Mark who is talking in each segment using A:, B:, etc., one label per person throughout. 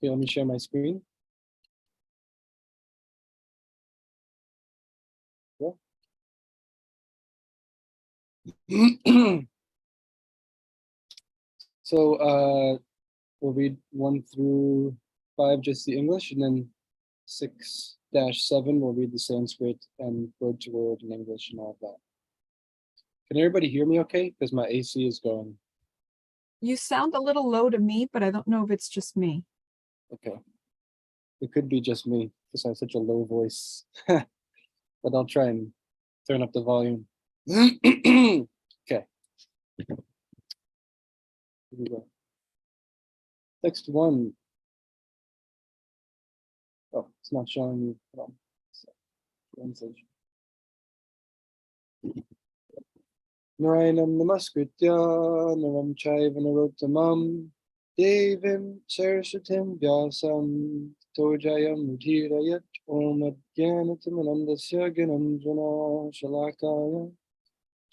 A: Okay, let me share my screen. Yeah. So we'll read 1 through 5, just the English, and then 6-7 we'll read the Sanskrit and word to word in English and all of that. Can everybody hear me okay? Because my AC is going.
B: You sound a little low to me, but I don't know if it's just me.
A: Okay. It could be just me because I have such a low voice. But I'll try and turn up the volume. Okay. Here we go. Text 1. Oh, it's not showing you. Hold on. Translation. Narayanam namaskritya naram chaiva narottamam devim saraswatim vyasam tojayam udhirayat om adhyanatamandasya gananjana shalakaya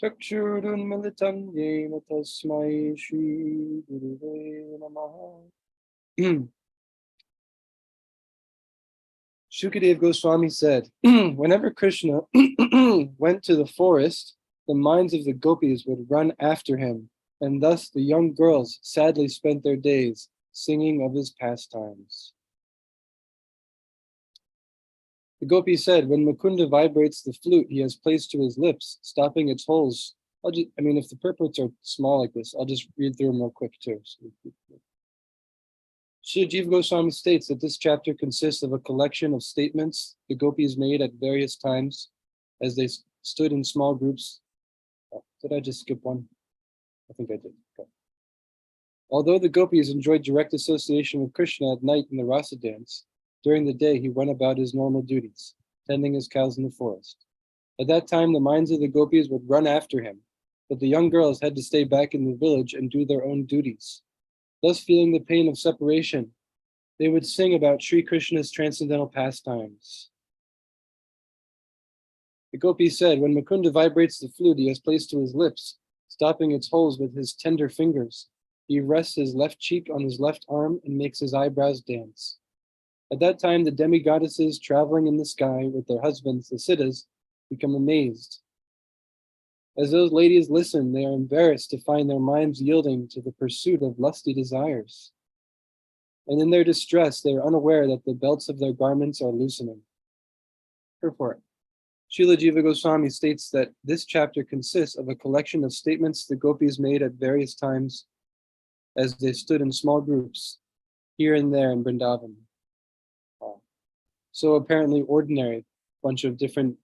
A: chakshurunmilitam yena tasmai shri guruve namaha. Shukadev Goswami said, whenever Krishna went to the forest, the minds of the gopis would run after him, and thus the young girls sadly spent their days singing of his pastimes. The gopis said, when Mukunda vibrates the flute he has placed to his lips, stopping its holes. If the purports are small like this, I'll just read through them real quick too. Sri Jiva Goswami states that this chapter consists of a collection of statements the gopis made at various times as they stood in small groups. Oh, did I just skip one? I think I did. Okay. Although the gopis enjoyed direct association with Krishna at night in the rasa dance, during the day he went about his normal duties, tending his cows in the forest. At that time, the minds of the gopis would run after him, but the young girls had to stay back in the village and do their own duties. Thus, feeling the pain of separation, they would sing about Sri Krishna's transcendental pastimes. The gopi said, when Mukunda vibrates the flute he has placed to his lips, stopping its holes with his tender fingers, he rests his left cheek on his left arm and makes his eyebrows dance. At that time, the demigoddesses traveling in the sky with their husbands, the siddhas, become amazed. As those ladies listen, they are embarrassed to find their minds yielding to the pursuit of lusty desires. And in their distress, they are unaware that the belts of their garments are loosening. Purport. Srila Jiva Goswami states that this chapter consists of a collection of statements the gopis made at various times as they stood in small groups, here and there in Vrindavan. So apparently ordinary, bunch of different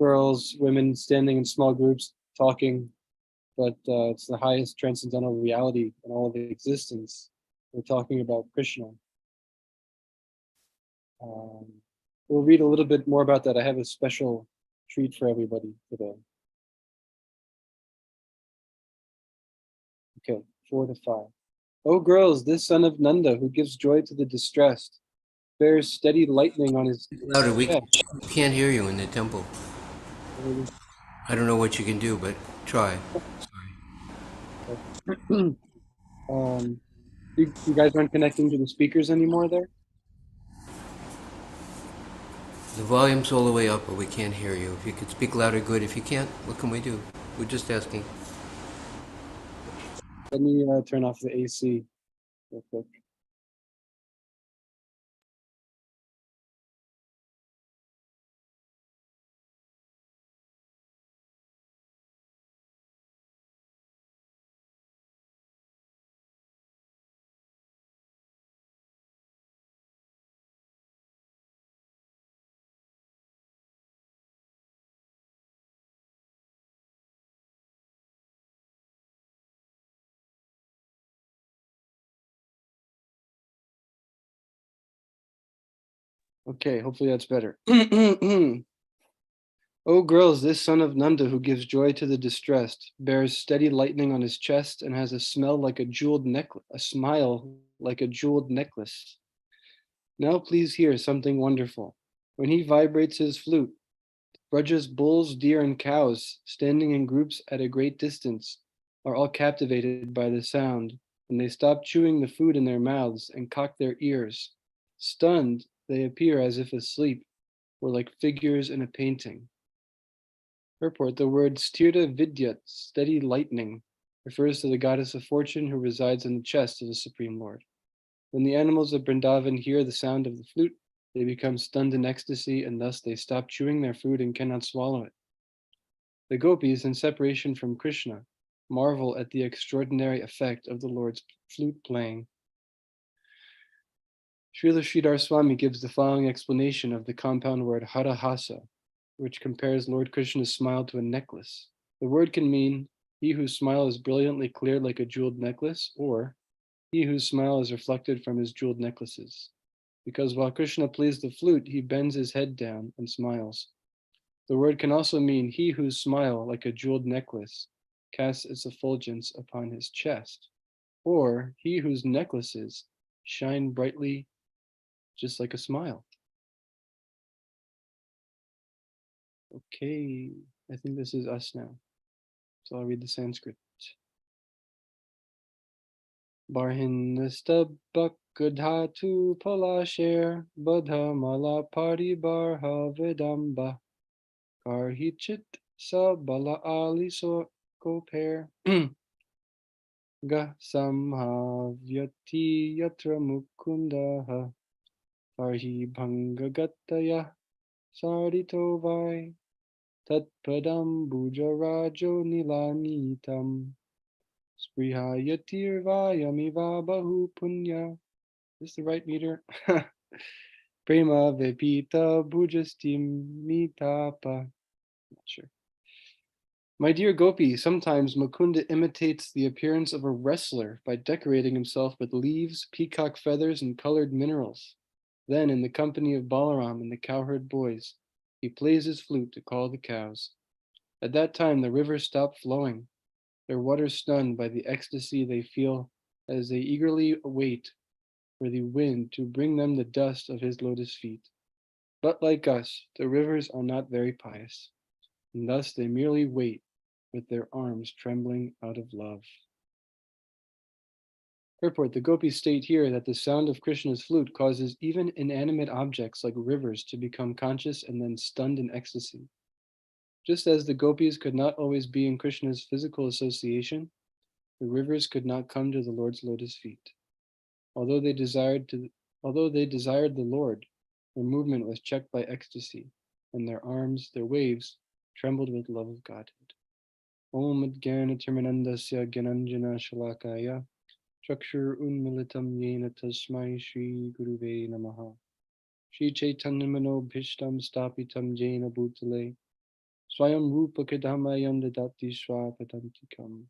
A: girls, women standing in small groups, talking, but it's the highest transcendental reality in all of existence. We're talking about Krishna. We'll read a little bit more about that. I have a special treat for everybody today. Okay, 4-5. O girls, this son of Nanda, who gives joy to the distressed, bears steady lightning on his...
C: Louder, we can't hear you in the temple. I don't know what you can do, but try.
A: Sorry. You guys aren't connecting to the speakers anymore there?
C: The volume's all the way up, but we can't hear you. If you could speak louder, good. If you can't, what can we do? We're just asking.
A: Let me turn off the AC real quick. Okay, hopefully that's better. O girls, this son of Nanda who gives joy to the distressed, bears steady lightning on his chest and has a smell like a jeweled necklace, a smile like a jeweled necklace. Now please hear something wonderful. When he vibrates his flute, Braja's bulls, deer, and cows, standing in groups at a great distance, are all captivated by the sound, and they stop chewing the food in their mouths and cock their ears, Stunned, they appear as if asleep, or like figures in a painting. Purport: the word sthira vidyat, steady lightning, refers to the goddess of fortune who resides in the chest of the Supreme Lord. When the animals of Vrindavan hear the sound of the flute, they become stunned in ecstasy, and thus they stop chewing their food and cannot swallow it. The gopis, in separation from Krishna, marvel at the extraordinary effect of the Lord's flute playing. Srila Sridhar Swami gives the following explanation of the compound word harahasa, which compares Lord Krishna's smile to a necklace. The word can mean he whose smile is brilliantly clear like a jeweled necklace, or he whose smile is reflected from his jeweled necklaces. Because while Krishna plays the flute, he bends his head down and smiles. The word can also mean he whose smile, like a jeweled necklace, casts its effulgence upon his chest, or he whose necklaces shine brightly just like a smile. Okay, I think this is us now. So I'll read the Sanskrit. Barhinastabakadhatu palasher badha mala pari barha vedamba karhichit sa bala ali so koper ga samhavyati yatra mukundaha parhi bhangagataya sarito vai tatpadam bujarajo nilanitam Sprihayatirvayamiva bahu punya. Is this the right meter? Prema vipita bhujastim mitapa. Not sure. My dear Gopi, sometimes Mukunda imitates the appearance of a wrestler by decorating himself with leaves, peacock feathers, and colored minerals. Then, in the company of Balaram and the cowherd boys, he plays his flute to call the cows. At that time, the rivers stop flowing, their waters stunned by the ecstasy they feel as they eagerly wait for the wind to bring them the dust of his lotus feet. But like us, the rivers are not very pious, and thus they merely wait with their arms trembling out of love. Purport: the gopis state here that the sound of Krishna's flute causes even inanimate objects like rivers to become conscious and then stunned in ecstasy. Just as the gopis could not always be in Krishna's physical association, the rivers could not come to the Lord's lotus feet. Although they desired the Lord, their movement was checked by ecstasy, and their arms, their waves, trembled with love of Godhead. Om Adgyana Tirmanandasya Gyananjana Shalakaya Chakshur Unmilitam Yena Tasmai Shri Guruve Namaha Shri Chaitanya Mano Bhishtam Stapitam Jena Bhutale Swayam Rupa Kadhamayam Dadati Swapadantikam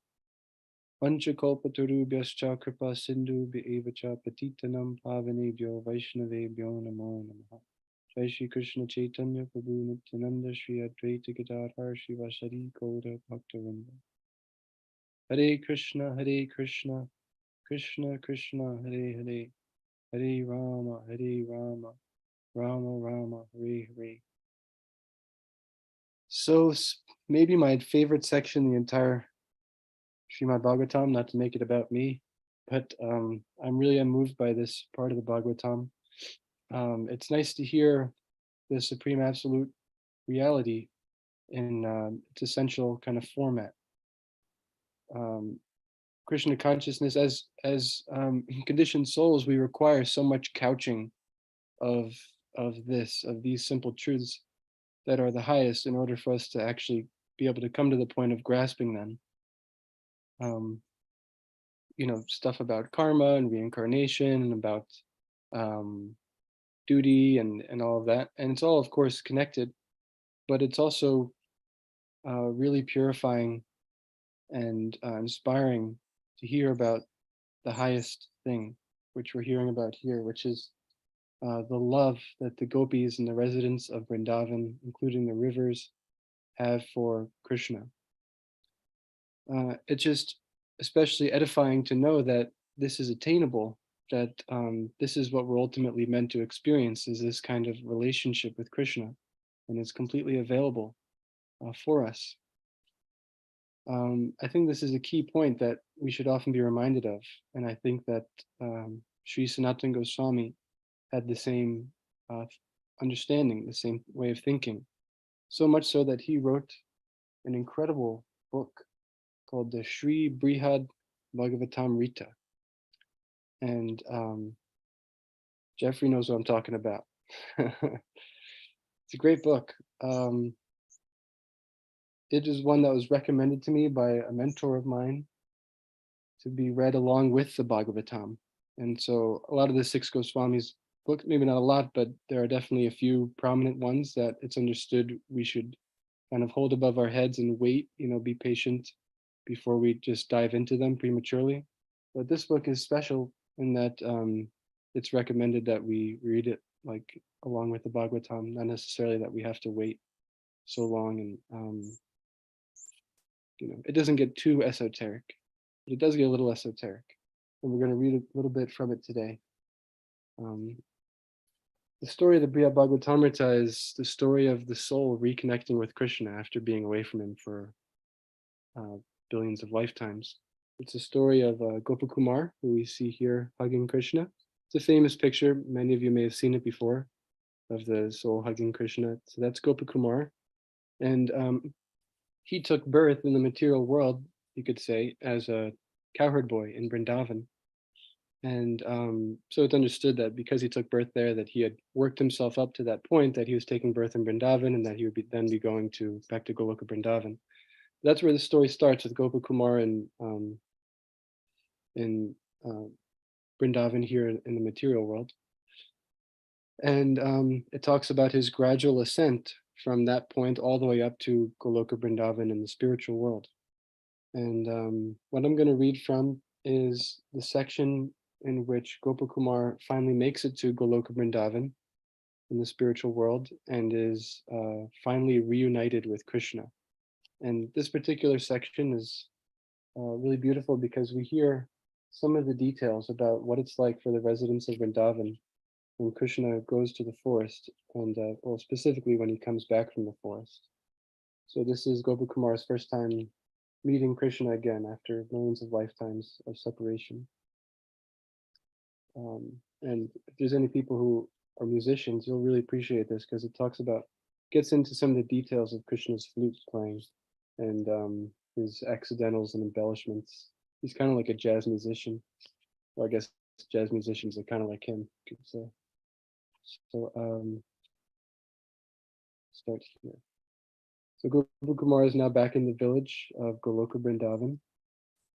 A: Panchakalpatarubhyascha kripa sindhu bhyevacha patitanam pavanebhyo vaishnavebhyo namo namaha. Jai Shri Krishna Chaitanya Prabhu Nityananda Shri Advaita Gadadhar Shivasari Gaura Bhaktavinda. Hare Krishna, Krishna Krishna, Hare Hare, Hare Rama, Rama Rama, Hare Hare. So maybe my favorite section in the entire Srimad Bhagavatam, not to make it about me, but I'm really moved by this part of the Bhagavatam. It's nice to hear the Supreme Absolute reality in its essential kind of format. Krishna consciousness, as conditioned souls, we require so much couching of these simple truths that are the highest in order for us to actually be able to come to the point of grasping them. Stuff about karma and reincarnation and about duty and all of that. And it's all, of course, connected, but it's also really purifying and inspiring to hear about the highest thing, which we're hearing about here, which is the love that the gopis and the residents of Vrindavan, including the rivers, have for Krishna. It's just especially edifying to know that this is attainable, that this is what we're ultimately meant to experience, is this kind of relationship with Krishna, and it's completely available for us. I think this is a key point that we should often be reminded of, and I think that Sri Sanatana Goswami had the same understanding, the same way of thinking. So much so that he wrote an incredible book called the Sri Brihad Bhagavatam Rita. And Jeffrey knows what I'm talking about. It's a great book. It is one that was recommended to me by a mentor of mine to be read along with the Bhagavatam. And so a lot of the six Goswamis books, maybe not a lot, but there are definitely a few prominent ones that it's understood we should kind of hold above our heads and wait, be patient before we just dive into them prematurely. But this book is special in that it's recommended that we read it like along with the Bhagavatam, not necessarily that we have to wait so long. And it doesn't get too esoteric, but it does get a little esoteric. And we're going to read a little bit from it today. The story of the Brihad Bhagavatamrita is the story of the soul reconnecting with Krishna after being away from him for billions of lifetimes. It's a story of Gopakumar, who we see here hugging Krishna. It's a famous picture. Many of you may have seen it before, of the soul hugging Krishna. So that's Gopakumar. And he took birth in the material world, you could say, as a cowherd boy in Vrindavan. And so it's understood that because he took birth there, that he had worked himself up to that point, that he was taking birth in Vrindavan, and that he would then be going back to Goloka Vrindavan. That's where the story starts, with Gopakumar in Vrindavan here in the material world. And it talks about his gradual ascent from that point all the way up to Goloka Vrindavan in the spiritual world. And what I'm going to read from is the section in which Gopakumar finally makes it to Goloka Vrindavan in the spiritual world and is finally reunited with Krishna. And this particular section is really beautiful because we hear some of the details about what it's like for the residents of Vrindavan when Krishna goes to the forest, and well, specifically when he comes back from the forest. So this is Gopakumar's first time meeting Krishna again after millions of lifetimes of separation. And if there's any people who are musicians, you'll really appreciate this because it gets into some of the details of Krishna's flute playing and his accidentals and embellishments. He's kind of like a jazz musician. Or I guess jazz musicians are kind of like him, you could say. So start here. So Gopakumar is now back in the village of Goloka Vrindavan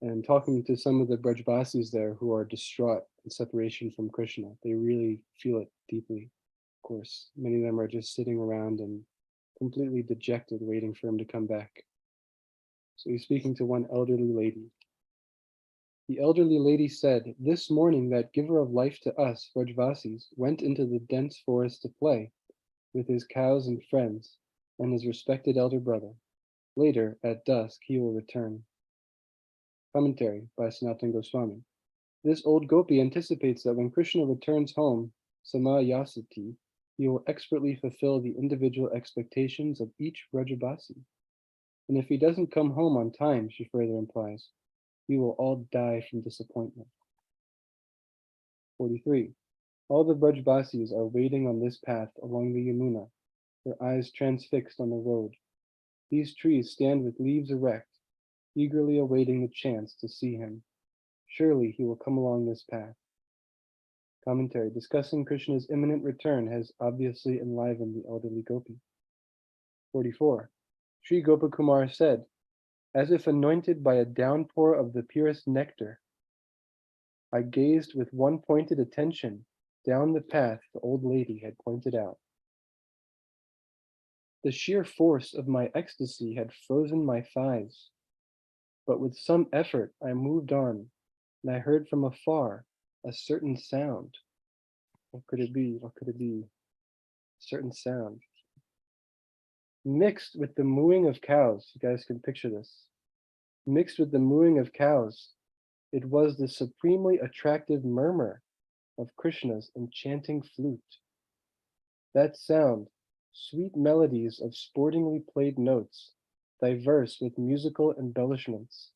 A: and talking to some of the Brajbasis there who are distraught in separation from Krishna. They really feel it deeply, of course. Many of them are just sitting around and completely dejected, waiting for him to come back. So he's speaking to one elderly lady. The elderly lady said, "This morning that giver of life to us, Brajvasis, went into the dense forest to play with his cows and friends and his respected elder brother. Later, at dusk, he will return." Commentary by Sanatana Goswami. This old gopi anticipates that when Krishna returns home, Samayasati, he will expertly fulfill the individual expectations of each Brajabasi. And if he doesn't come home on time, she further implies, we will all die from disappointment. 43. All the Brajbasis are waiting on this path along the Yamuna, their eyes transfixed on the road. These trees stand with leaves erect, eagerly awaiting the chance to see him. Surely he will come along this path. Commentary. Discussing Krishna's imminent return has obviously enlivened the elderly gopi. 44. Sri Gopakumar said, as if anointed by a downpour of the purest nectar, I gazed with one-pointed attention down the path the old lady had pointed out. The sheer force of my ecstasy had frozen my thighs, but with some effort I moved on, and I heard from afar a certain sound. What could it be? What could it be? A certain sound. Mixed with the mooing of cows, you guys can picture this. Mixed with the mooing of cows, it was the supremely attractive murmur of Krishna's enchanting flute. That sound, sweet melodies of sportingly played notes, diverse with musical embellishments,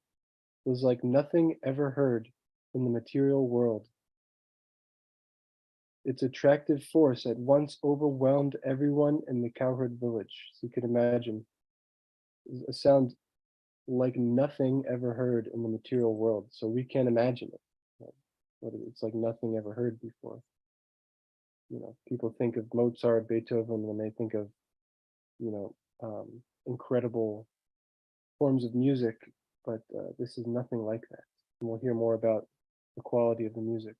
A: was like nothing ever heard in the material world. Its attractive force at once overwhelmed everyone in the cowherd village. So you could imagine a sound like nothing ever heard in the material world. So we can't imagine it. It's like nothing ever heard before. People think of Mozart, Beethoven when they think of, incredible forms of music, but this is nothing like that. And we'll hear more about the quality of the music.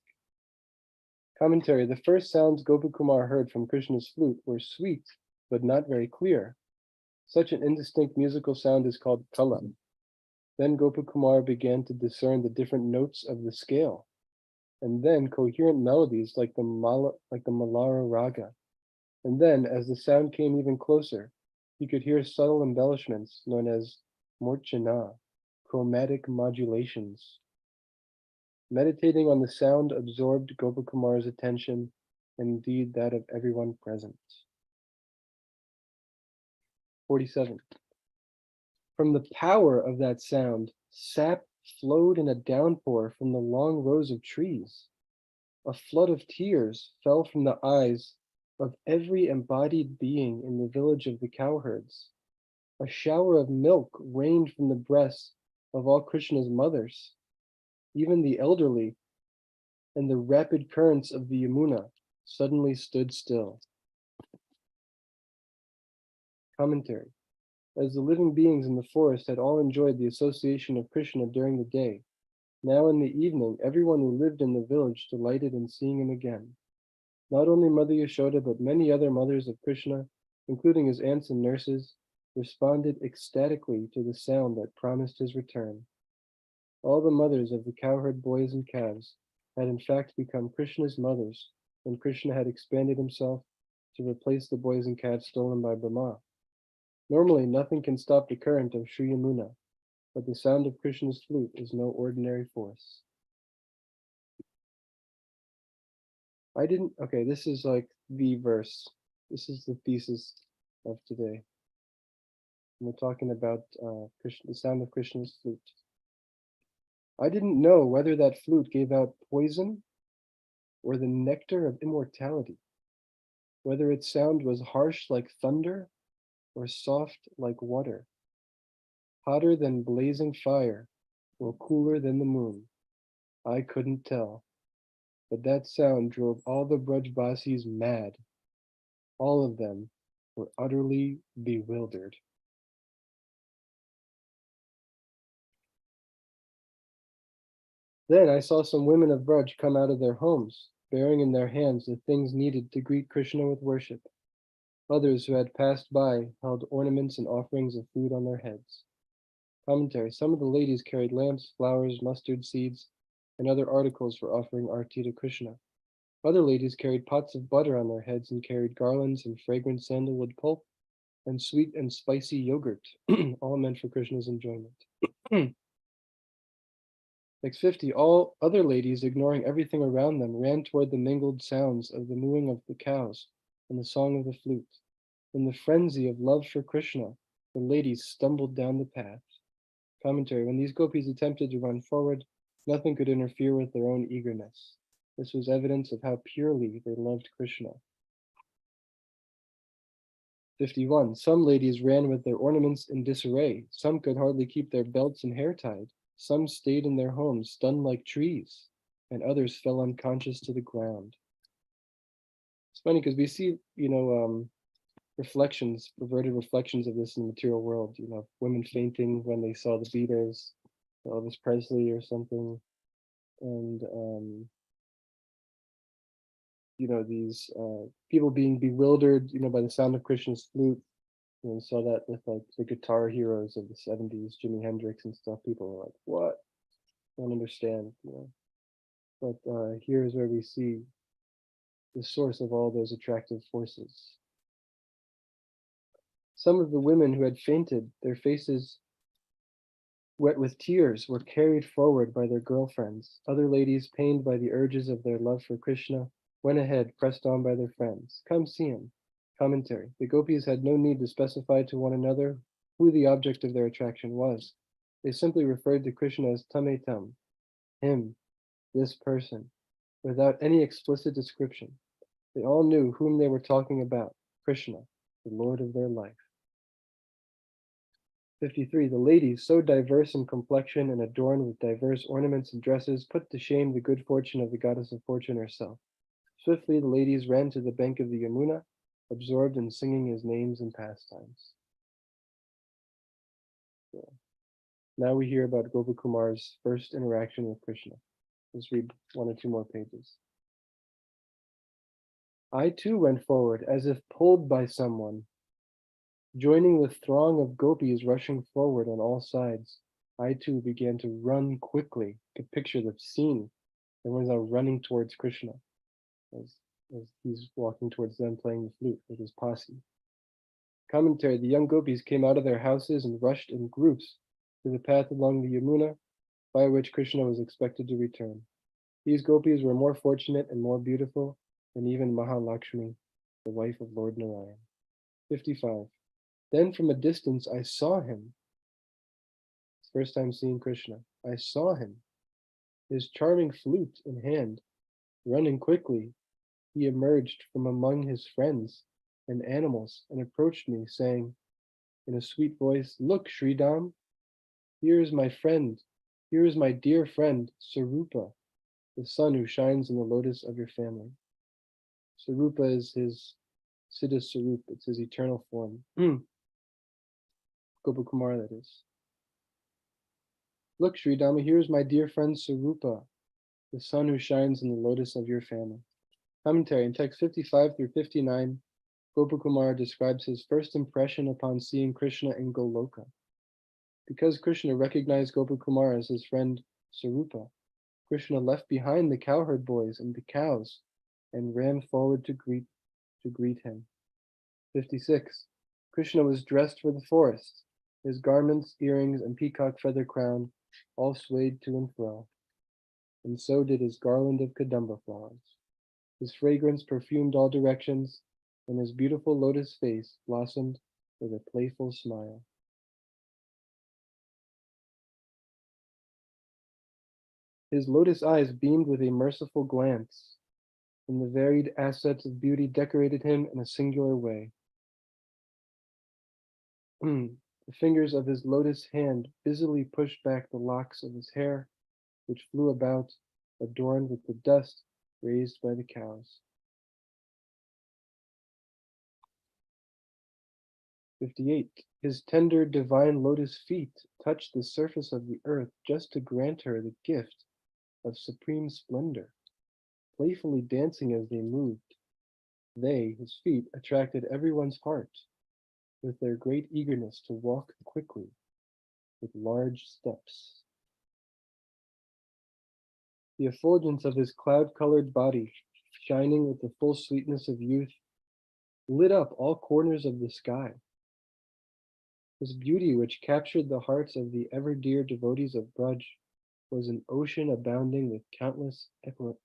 A: Commentary: the first sounds Gopakumar heard from Krishna's flute were sweet, but not very clear. Such an indistinct musical sound is called kala. Then Gopakumar began to discern the different notes of the scale, and then coherent melodies like the Malara raga. And then, as the sound came even closer, he could hear subtle embellishments known as morchana, chromatic modulations. Meditating on the sound absorbed Gopakumar's attention, and indeed that of everyone present. 47. From the power of that sound, sap flowed in a downpour from the long rows of trees. A flood of tears fell from the eyes of every embodied being in the village of the cowherds. A shower of milk rained from the breasts of all Krishna's mothers. Even the elderly and the rapid currents of the Yamuna suddenly stood still. Commentary: as the living beings in the forest had all enjoyed the association of Krishna during the day, now in the evening everyone who lived in the village delighted in seeing him again. Not only Mother Yashoda, but many other mothers of Krishna, including his aunts and nurses, responded ecstatically to the sound that promised his return. All the mothers of the cowherd boys and calves had in fact become Krishna's mothers when Krishna had expanded himself to replace the boys and calves stolen by Brahma. Normally, nothing can stop the current of Sri Yamuna, but the sound of Krishna's flute is no ordinary force. Okay, this is like the verse. This is the thesis of today. And we're talking about the sound of Krishna's flute. I didn't know whether that flute gave out poison or the nectar of immortality, whether its sound was harsh like thunder or soft like water, hotter than blazing fire or cooler than the moon. I couldn't tell, but that sound drove all the Brajbasis mad. All of them were utterly bewildered. Then I saw some women of Braj come out of their homes, bearing in their hands the things needed to greet Krishna with worship. Others who had passed by held ornaments and offerings of food on their heads. Commentary: some of the ladies carried lamps, flowers, mustard seeds, and other articles for offering arti to Krishna. Other ladies carried pots of butter on their heads and carried garlands and fragrant sandalwood pulp and sweet and spicy yogurt, all meant for Krishna's enjoyment. Next 50, all other ladies, ignoring everything around them, ran toward the mingled sounds of the mooing of the cows and the song of the flute. In the frenzy of love for Krishna, the ladies stumbled down the path. Commentary: when these gopis attempted to run forward, nothing could interfere with their own eagerness. This was evidence of how purely they loved Krishna. 51. Some ladies ran with their ornaments in disarray. Some could hardly keep their belts and hair tied. Some stayed in their homes, stunned like trees, and others fell unconscious to the ground. It's funny because we see, perverted reflections of this in the material world. Women fainting when they saw the Beatles, Elvis Presley or something, and these people being bewildered, by the sound of Krishna's flute. We saw that with like the guitar heroes of the 70s, Jimi Hendrix and stuff. People were like, "What? I don't understand." But here's where we see the source of all those attractive forces. Some of the women who had fainted, their faces wet with tears, were carried forward by their girlfriends. Other ladies, pained by the urges of their love for Krishna, went ahead, pressed on by their friends. Come see him. Commentary: the gopis had no need to specify to one another who the object of their attraction was. They simply referred to Krishna as Tametam, him, this person, without any explicit description. They all knew whom they were talking about, Krishna, the Lord of their life. 53. The ladies, so diverse in complexion and adorned with diverse ornaments and dresses, put to shame the good fortune of the goddess of fortune herself. Swiftly the ladies ran to the bank of the Yamuna, absorbed in singing his names and pastimes. Yeah. Now we hear about Gopakumar's first interaction with Krishna. Let's read one or two more pages. I too went forward, as if pulled by someone. Joining the throng of gopis rushing forward on all sides, I too began to run quickly. You could picture the scene. Everyone's now running towards Krishna as he's walking towards them playing the flute with his posse. Commentary: the young gopis came out of their houses and rushed in groups to the path along the Yamuna by which Krishna was expected to return. These gopis were more fortunate and more beautiful than even Mahalakshmi, the wife of Lord Narayan. 55. Then from a distance I saw him. First time seeing Krishna. I saw him, his charming flute in hand. Running quickly, he emerged from among his friends and animals and approached me, saying in a sweet voice, "Look, Sridham, here is my friend, here is my dear friend, Sarupa, the sun who shines in the lotus of your family." Sarupa is his Siddha Sarup, it's his eternal form. Gopakumar, that is. Look, Sridhama, here is my dear friend Sarupa, the sun who shines in the lotus of your family. Commentary: in text 55 through 59, Gopakumar describes his first impression upon seeing Krishna in Goloka. Because Krishna recognized Gopakumar as his friend Sarupa, Krishna left behind the cowherd boys and the cows and ran forward to greet him. 56. Krishna was dressed for the forest. His garments, earrings, and peacock feather crown all swayed to and fro, and so did his garland of kadamba flowers. His fragrance perfumed all directions, and his beautiful lotus face blossomed with a playful smile. His lotus eyes beamed with a merciful glance, and the varied assets of beauty decorated him in a singular way. The fingers of his lotus hand busily pushed back the locks of his hair, which flew about, adorned with the dust raised by the cows. 58. His tender divine lotus feet touched the surface of the earth just to grant her the gift of supreme splendor, playfully dancing as they moved. They, his feet, attracted everyone's heart with their great eagerness to walk quickly with large steps. The effulgence of his cloud-colored body, shining with the full sweetness of youth, lit up all corners of the sky. His beauty, which captured the hearts of the ever-dear devotees of Braj, was an ocean abounding with countless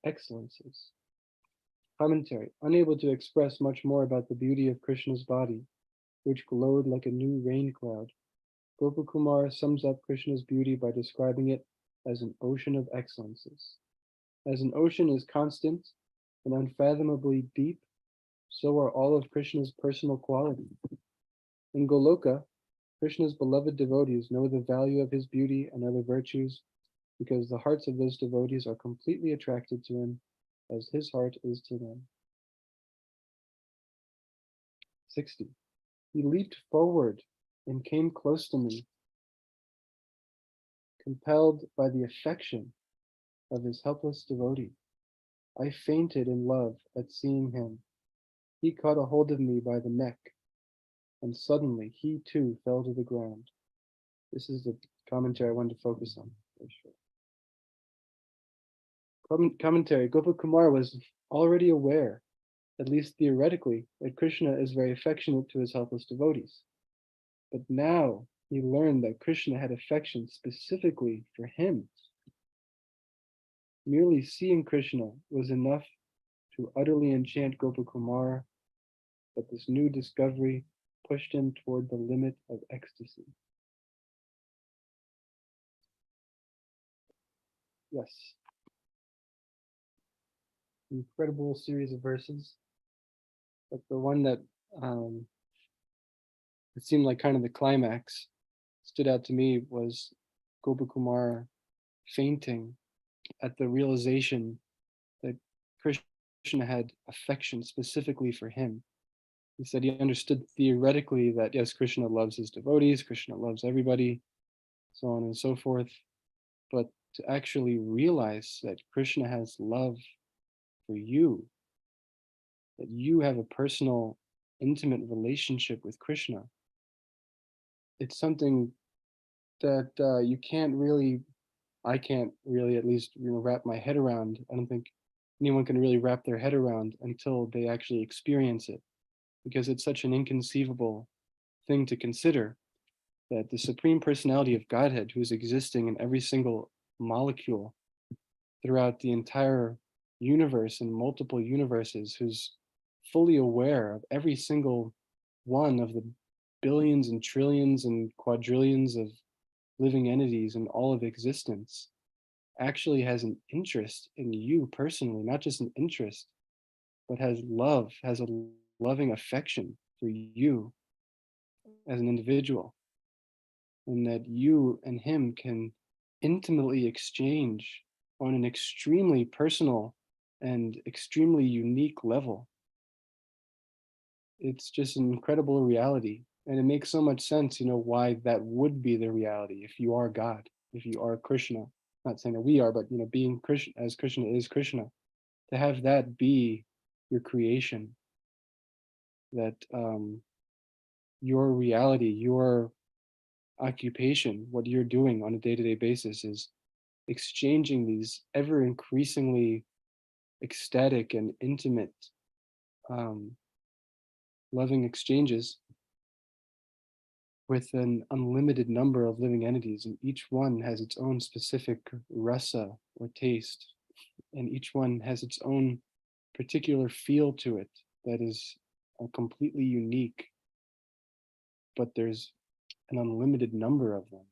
A: excellences. Commentary: unable to express much more about the beauty of Krishna's body, which glowed like a new rain cloud, Gopakumar sums up Krishna's beauty by describing it as an ocean of excellences. As an ocean is constant and unfathomably deep, so are all of Krishna's personal qualities. In Goloka, Krishna's beloved devotees know the value of his beauty and other virtues because the hearts of those devotees are completely attracted to him as his heart is to them. 60. He leaped forward and came close to me, compelled by the affection of his helpless devotee. I fainted in love at seeing him. He caught a hold of me by the neck, and suddenly he too fell to the ground. This is the commentary I wanted to focus on. Commentary: Gopakumar was already aware, at least theoretically, that Krishna is very affectionate to his helpless devotees. But now he learned that Krishna had affection specifically for him. Merely seeing Krishna was enough to utterly enchant Gopakumar, but this new discovery pushed him toward the limit of ecstasy. Yes. Incredible series of verses. But the one that um, it seemed like kind of the climax stood out to me was Gopakumar fainting at the realization that Krishna had affection specifically for him. He said he understood theoretically that yes, Krishna loves his devotees, Krishna loves everybody, so on and so forth. But to actually realize that Krishna has love for you, that you have a personal, intimate relationship with Krishna, it's something that you can't really, I can't really, at least, wrap my head around. I don't think anyone can really wrap their head around until they actually experience it, because it's such an inconceivable thing to consider that the Supreme Personality of Godhead, who is existing in every single molecule throughout the entire universe and multiple universes, who's fully aware of every single one of the billions and trillions and quadrillions of living entities in all of existence, actually has an interest in you personally, not just an interest, but has love, has a loving affection for you as an individual, and that you and him can intimately exchange on an extremely personal and extremely unique level. It's just an incredible reality. And it makes so much sense, why that would be the reality if you are God, if you are Krishna. Not saying that we are, but being Krishna, as Krishna is Krishna, to have that be your creation, that your reality, your occupation, what you're doing on a day-to-day basis is exchanging these ever increasingly ecstatic and intimate um, loving exchanges with an unlimited number of living entities, and each one has its own specific rasa or taste, and each one has its own particular feel to it that is completely unique, but there's an unlimited number of them.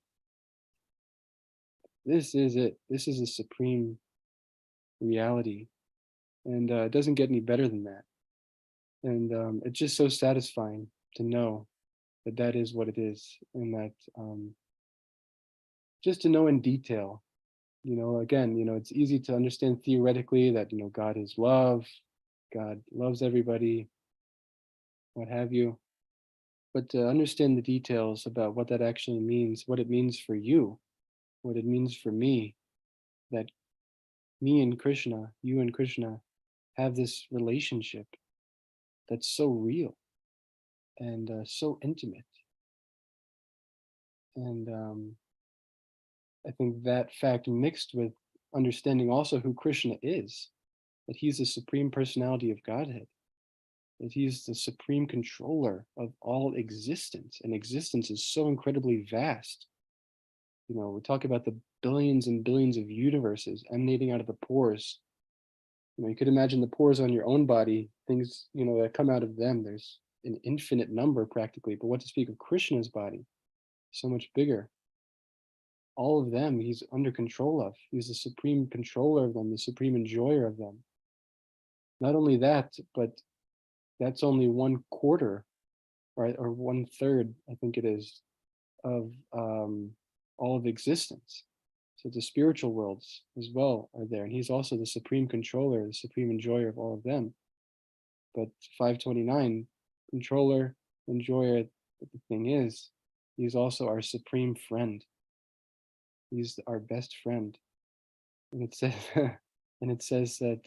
A: This is it. This is a supreme reality, and it doesn't get any better than that. And it's just so satisfying to know that that is what it is, and that just to know in detail, again, it's easy to understand theoretically that, God is love, God loves everybody, what have you. But to understand the details about what that actually means, what it means for you, what it means for me, that me and Krishna, you and Krishna have this relationship that's so real and so intimate. And I think that fact mixed with understanding also who Krishna is, that he's the supreme personality of Godhead, that he's the supreme controller of all existence, and existence is so incredibly vast. We talk about the billions and billions of universes emanating out of the pores. You could imagine the pores on your own body, things, that come out of them. There's an infinite number practically, but what to speak of Krishna's body, so much bigger. All of them he's under control of. He's the supreme controller of them, the supreme enjoyer of them. Not only that, but that's only 1/4, right, or 1/3, I think it is, of all of existence. So the spiritual worlds as well are there, and he's also the supreme controller, the supreme enjoyer of all of them. But 529, controller, enjoyer, but the thing is, he's also our supreme friend. He's our best friend. And it says, and it says that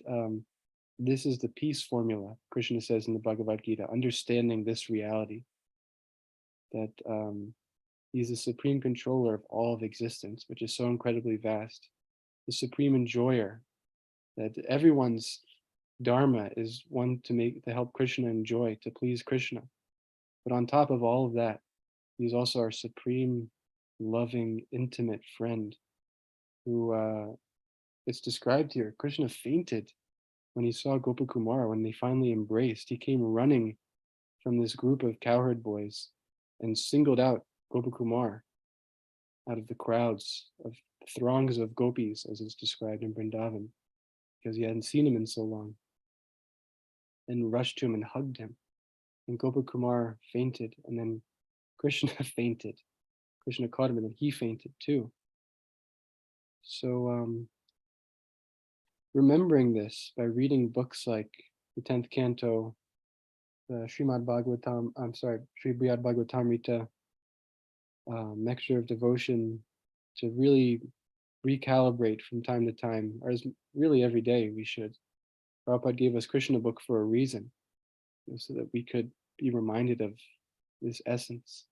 A: this is the peace formula, Krishna says in the Bhagavad Gita, understanding this reality, that he's the supreme controller of all of existence, which is so incredibly vast, the supreme enjoyer, that everyone's dharma is one to help Krishna enjoy, to please Krishna. But on top of all of that, he's also our supreme, loving, intimate friend who it's described here. Krishna fainted when he saw Gopakumar, when they finally embraced. He came running from this group of cowherd boys and singled out Gopakumar out of the crowds of throngs of gopis, as is described in Vrindavan, because he hadn't seen him in so long. and rushed to him and hugged him. And Gopakumar fainted, and then Krishna fainted. Krishna caught him, and then he fainted too. So remembering this by reading books like the 10th Canto, the Srimad Bhagavatam, Sri Brihad Bhagavatamrita, Nectar of Devotion, to really recalibrate from time to time, or as really every day we should. Prabhupada gave us Krishna book for a reason, so that we could be reminded of this essence,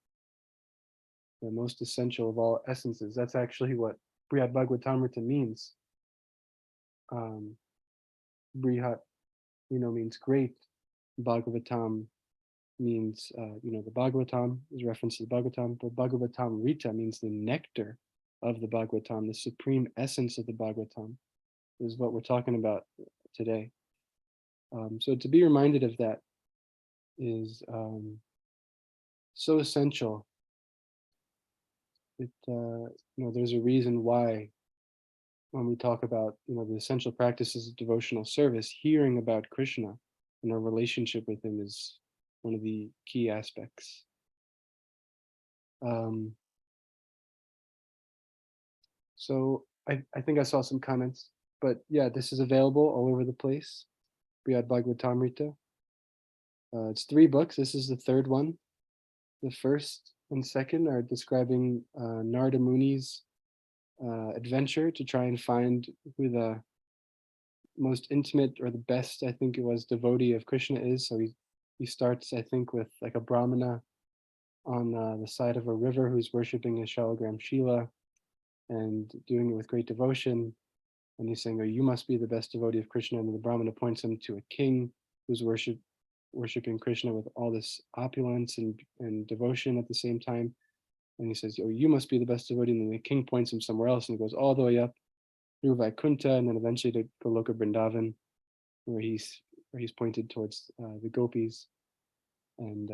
A: the most essential of all essences. That's actually what Brihad Bhagavatamrita means. Brihat, means great. Bhagavatam means, the Bhagavatam is reference to the Bhagavatam, but Bhagavatam Rita means the nectar of the Bhagavatam, the supreme essence of the Bhagavatam is what we're talking about today. So to be reminded of that is so essential. There's a reason why when we talk about, the essential practices of devotional service, hearing about Krishna and our relationship with him is one of the key aspects. So I think I saw some comments, but yeah, this is available all over the place. Brihad Bhagavatamrita. It's 3 books. This is the 3rd one. The first and second are describing Narada Muni's adventure to try and find who the most intimate or the best, I think it was, devotee of Krishna is. So he starts, I think, with like a brahmana on the side of a river who's worshiping a shalagram Shila and doing it with great devotion. And he's saying, oh, you must be the best devotee of Krishna. And the brahmana points him to a king who's worshiping Krishna with all this opulence and devotion at the same time. And he says, oh, you must be the best devotee. And then the king points him somewhere else, and he goes all the way up through Vaikuntha, and then eventually to Goloka Vrindavan, where he's pointed towards the gopis. And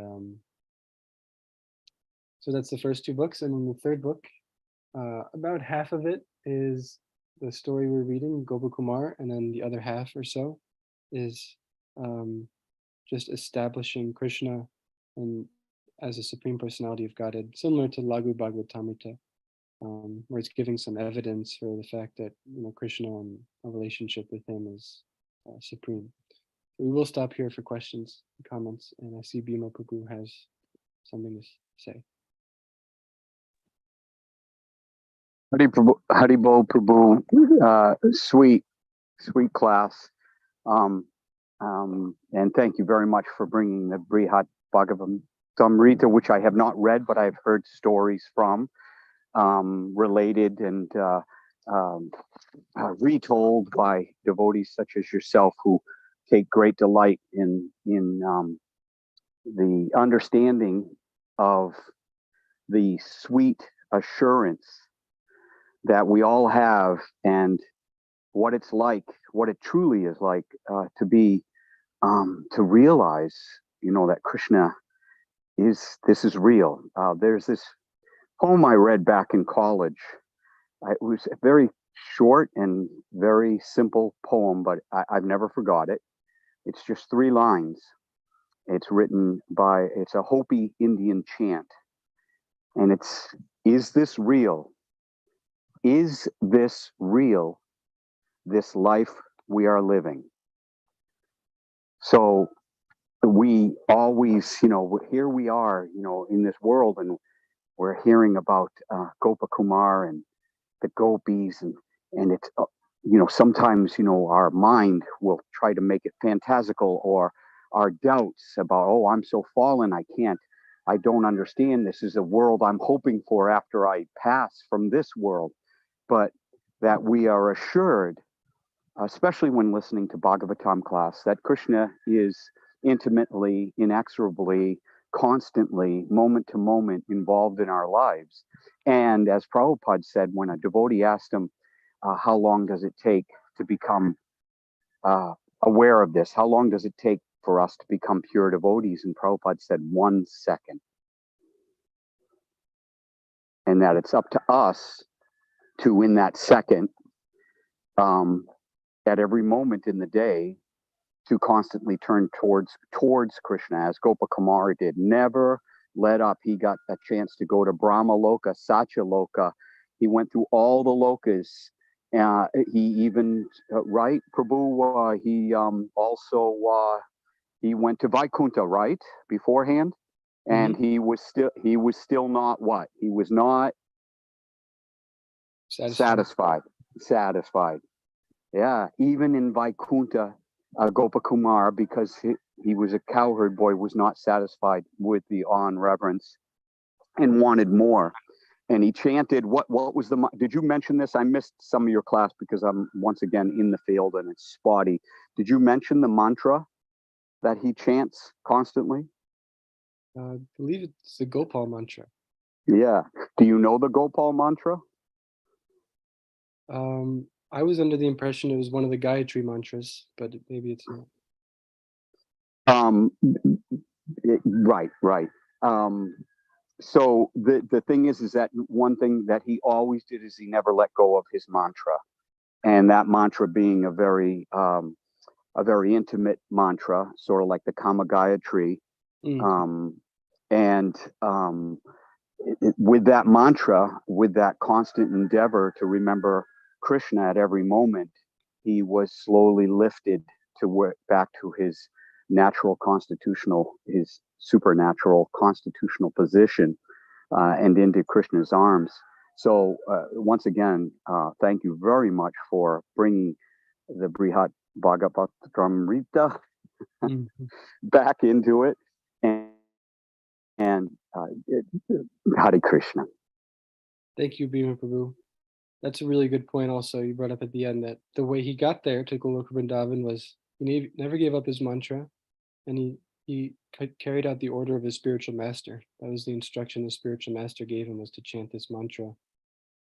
A: so that's the first 2 books. And in the 3rd book, about half of it is the story we're reading, Gopakumar, and then the other half or so is just establishing Krishna and as a supreme personality of Godhead, similar to Lagu Bhagavatamrita, where it's giving some evidence for the fact that Krishna and our relationship with him is supreme. We will stop here for questions and comments, and I see Bhima Prabhu has something to say.
D: Haribol Prabhu, sweet class. And thank you very much for bringing the Brihad Bhagavatamrita, which I have not read, but I've heard stories from, related and retold by devotees such as yourself, who take great delight in the understanding of the sweet assurance that we all have, and what it's like, what it truly is like to be, to realize, that Krishna this is real. There's this poem I read back in college. It was a very short and very simple poem, but I've never forgot it. It's just 3 lines. It's a Hopi Indian chant. And it's, is this real? Is this real, this life we are living? So we always, here we are, in this world, and we're hearing about Gopakumar and the gopis, and it's, sometimes, our mind will try to make it fantastical, or our doubts about, oh, I'm so fallen, I don't understand. This is a world I'm hoping for after I pass from this world. But that we are assured, especially when listening to Bhagavatam class, that Krishna is intimately, inexorably, constantly, moment to moment involved in our lives. And as Prabhupada said, when a devotee asked him, how long does it take to become aware of this? How long does it take for us to become pure devotees? And Prabhupada said, 1 second. And that it's up to us to, in that second, at every moment in the day, to constantly turn towards Krishna, as Gopakumara did. Never let up. He got a chance to go to Brahma Loka, Satya Loka. He went through all the lokas. He even, right, Prabhu, he also, he went to Vaikuntha, right, beforehand? And he was still not what? He was not satisfied. Yeah, even in Vaikuntha, Gopakumar, because he was a cowherd boy, was not satisfied with the awe and reverence and wanted more. And he chanted, what was did you mention this? I missed some of your class because I'm once again in the field and it's spotty. Did you mention the mantra that he chants constantly?
A: I believe it's the Gopal mantra.
D: Yeah. Do you know the Gopal mantra?
A: I was under the impression it was one of the Gayatri mantras, but maybe it's not.
D: Right. So the thing is that one thing that he always did is he never let go of his mantra, and that mantra being a very intimate mantra, sort of like the Kama Gayatri. With that mantra, with that constant endeavor to remember Krishna at every moment, he was slowly lifted to back to his his supernatural constitutional position, and into Krishna's arms. So once again, thank you very much for bringing the Brihat Bhagavatamrita back into it, and Hare Krishna.
A: Thank you, Bhima Prabhu. That's a really good point also you brought up at the end, that the way he got there to Goloka Vrindavan was he never gave up his mantra, and he carried out the order of his spiritual master. That was the instruction the spiritual master gave him, was to chant this mantra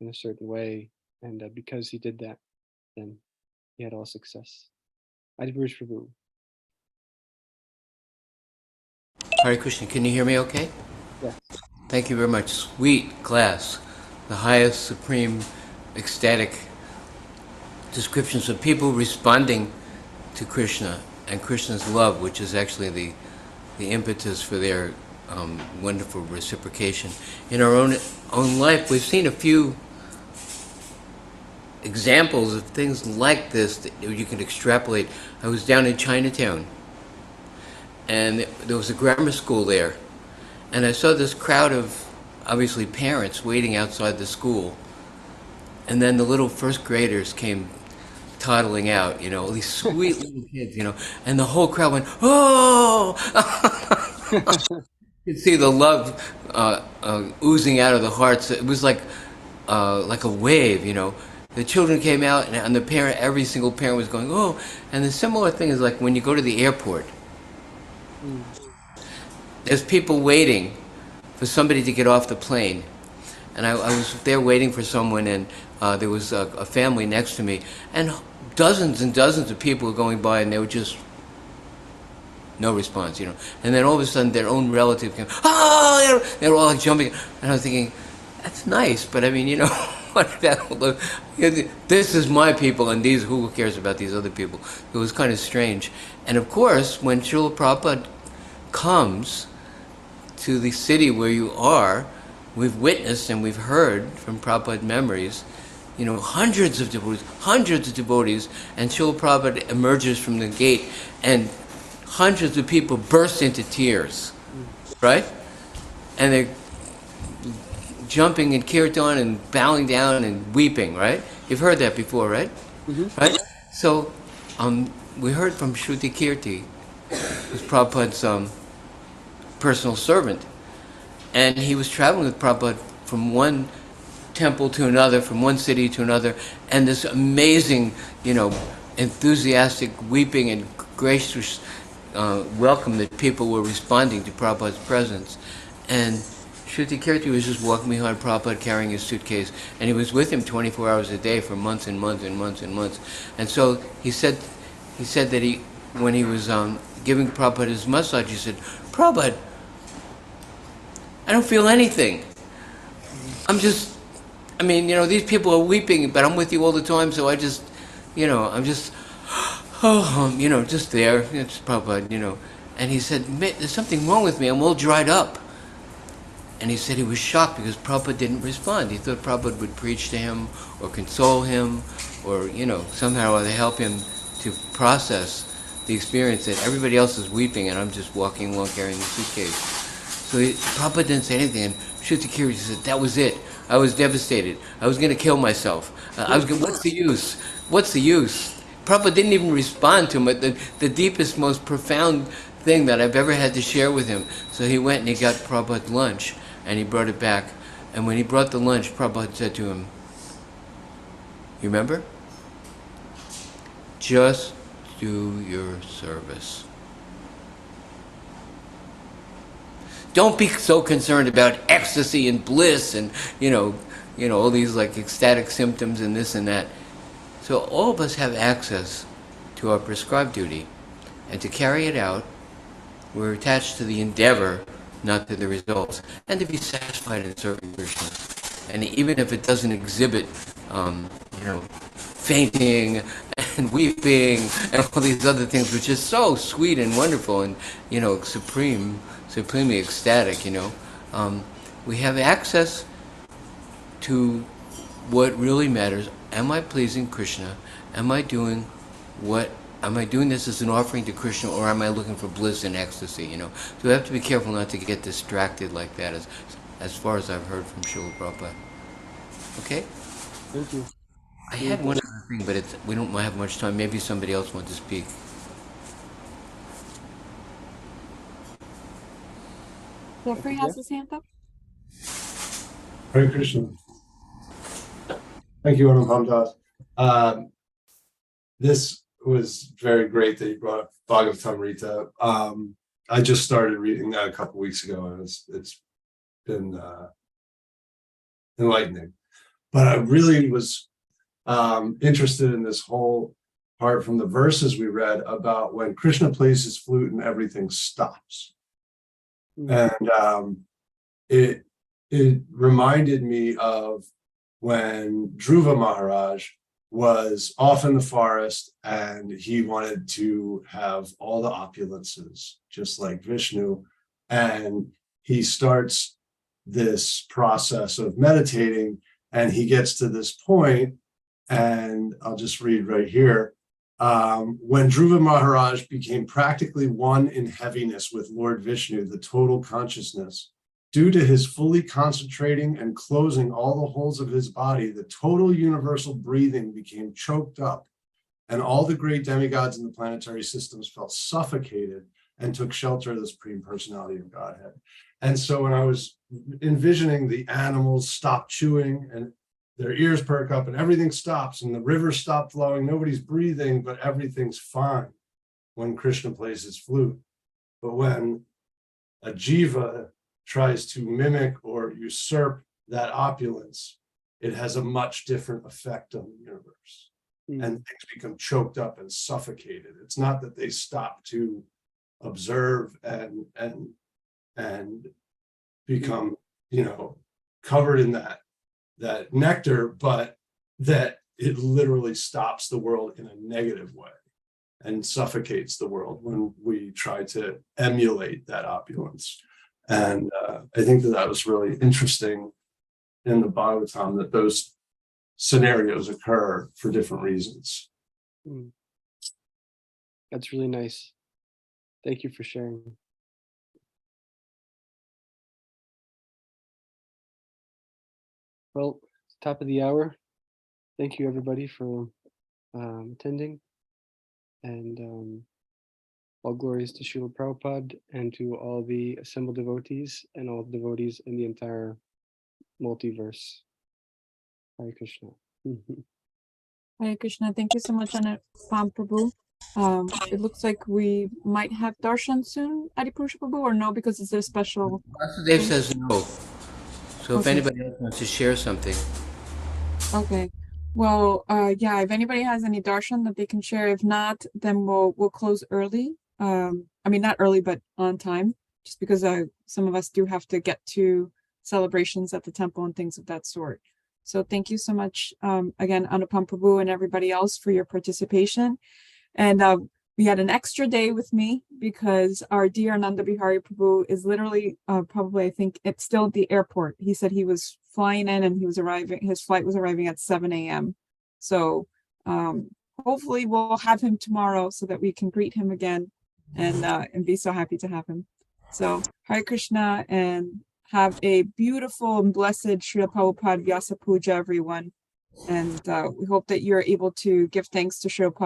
A: in a certain way. And because he did that, then he had all success. Adi Prabhu.
C: Hare Krishna, can you hear me okay?
A: Yeah.
C: Thank you very much. Sweet class. The highest, supreme, ecstatic descriptions of people responding to Krishna and Krishna's love, which is actually the impetus for their wonderful reciprocation. In our own life, we've seen a few examples of things like this that you can extrapolate. I was down in Chinatown, and there was a grammar school there, and I saw this crowd of obviously parents waiting outside the school, and then the little first graders came toddling out, these sweet little kids, and the whole crowd went, oh! You could see the love oozing out of the hearts. It was like a wave, The children came out, and every single parent was going, oh! And the similar thing is like when you go to the airport. There's people waiting for somebody to get off the plane. And I was there waiting for someone, and there was a family next to me, and dozens and dozens of people were going by, and they were just no response, And then all of a sudden, their own relative came, oh! They were all like jumping, and I was thinking, that's nice, but I mean, what that will look. This is my people, and who cares about these other people? It was kind of strange. And of course, when Srila Prabhupada comes to the city where you are, we've witnessed and we've heard from Prabhupada memories, hundreds of devotees, and Srila Prabhupada emerges from the gate, and hundreds of people burst into tears, right? And they're jumping in kirtan and bowing down and weeping, right? You've heard that before, right? Mm-hmm. Right? So we heard from Shruti Kirti, who's Prabhupada's personal servant, and he was traveling with Prabhupada from one temple to another, from one city to another, and this amazing, enthusiastic weeping and gracious welcome that people were responding to Prabhupada's presence. And Shruti Kirti was just walking behind Prabhupada carrying his suitcase, and he was with him 24 hours a day for months and months and months and months. And so he said that when he was giving Prabhupada his massage, he said, Prabhupada, I don't feel anything. These people are weeping, but I'm with you all the time, so I'm just oh, just there. It's Prabhupada. And he said, there's something wrong with me. I'm all dried up. And he said he was shocked because Prabhupada didn't respond. He thought Prabhupada would preach to him or console him or, somehow or other help him to process the experience that everybody else is weeping and I'm just walking along carrying the suitcase. So Prabhupada didn't say anything, and Shruti Kirti said, that was it. I was devastated. I was going to kill myself. What's the use? What's the use? Prabhupada didn't even respond to him, but the deepest, most profound thing that I've ever had to share with him. So he went and he got Prabhupada lunch, and he brought it back. And when he brought the lunch, Prabhupada said to him, you remember? Just do your service. Don't be so concerned about ecstasy and bliss and, all these like ecstatic symptoms and this and that. So all of us have access to our prescribed duty, and to carry it out, we're attached to the endeavor, not to the results, and to be satisfied in serving Krishna. And even if it doesn't exhibit, fainting and weeping and all these other things, which is so sweet and wonderful and, supremely ecstatic, we have access to what really matters. Am I pleasing Krishna? Am I doing this as an offering to Krishna, or am I looking for bliss and ecstasy, So we have to be careful not to get distracted like that, as far as I've heard from Srila Prabhupada. Okay?
A: Thank you.
C: I had one other thing, but we don't have much time. Maybe somebody else wants to speak.
B: Jeffrey has his hand up.
E: Hare Krishna. Thank you, Anupama dasa. This was very great that you brought up Bhagavatam, Rita. I just started reading that a couple weeks ago, and it's been enlightening. But I really was interested in this whole part from the verses we read about when Krishna plays his flute and everything stops. And it reminded me of when Dhruva Maharaj was off in the forest and he wanted to have all the opulences, just like Vishnu. And he starts this process of meditating, and he gets to this point, and I'll just read right here. When Dhruva Maharaj became practically one in heaviness with Lord Vishnu, the total consciousness, due to his fully concentrating and closing all the holes of his body, the total universal breathing became choked up, and all the great demigods in the planetary systems felt suffocated and took shelter of the Supreme Personality of Godhead. And so when I was envisioning the animals stop chewing and their ears perk up and everything stops and the river stopped flowing, nobody's breathing, but everything's fine when Krishna plays his flute. But when a jiva tries to mimic or usurp that opulence, it has a much different effect on the universe. And things become choked up and suffocated. It's not that they stop to observe and become, covered in that nectar, but that it literally stops the world in a negative way and suffocates the world when we try to emulate that opulence. And I think that was really interesting in the Bhagavatam, that those scenarios occur for different reasons.
A: That's really nice. Thank you for sharing. Well, top of the hour. Thank you, everybody, for attending. And all glories to Srila Prabhupada and to all the assembled devotees and all the devotees in the entire multiverse. Hare Krishna.
B: Hare Krishna. Thank you so much, Anupama Prabhu. It looks like we might have darshan soon, Adipurusha Prabhu, or no, because it's a special.
C: Vasudev says no. So if
B: Okay.
C: anybody else wants to share something.
B: Okay. Well, yeah, if anybody has any darshan that they can share, if not, then we'll close early. I mean, not early, but on time, just because some of us do have to get to celebrations at the temple and things of that sort. So thank you so much, again, Anupama Prabhu and everybody else for your participation. And we had an extra day with me because our dear Ananda Bihari Prabhu is literally probably, I think it's still at the airport. He said he was flying in and his flight was arriving at 7 a.m. So hopefully we'll have him tomorrow so that we can greet him again and be so happy to have him. So Hare Krishna, and have a beautiful and blessed Srila Prabhupada Vyasa Puja, everyone. And we hope that you're able to give thanks to Srila Prabhupada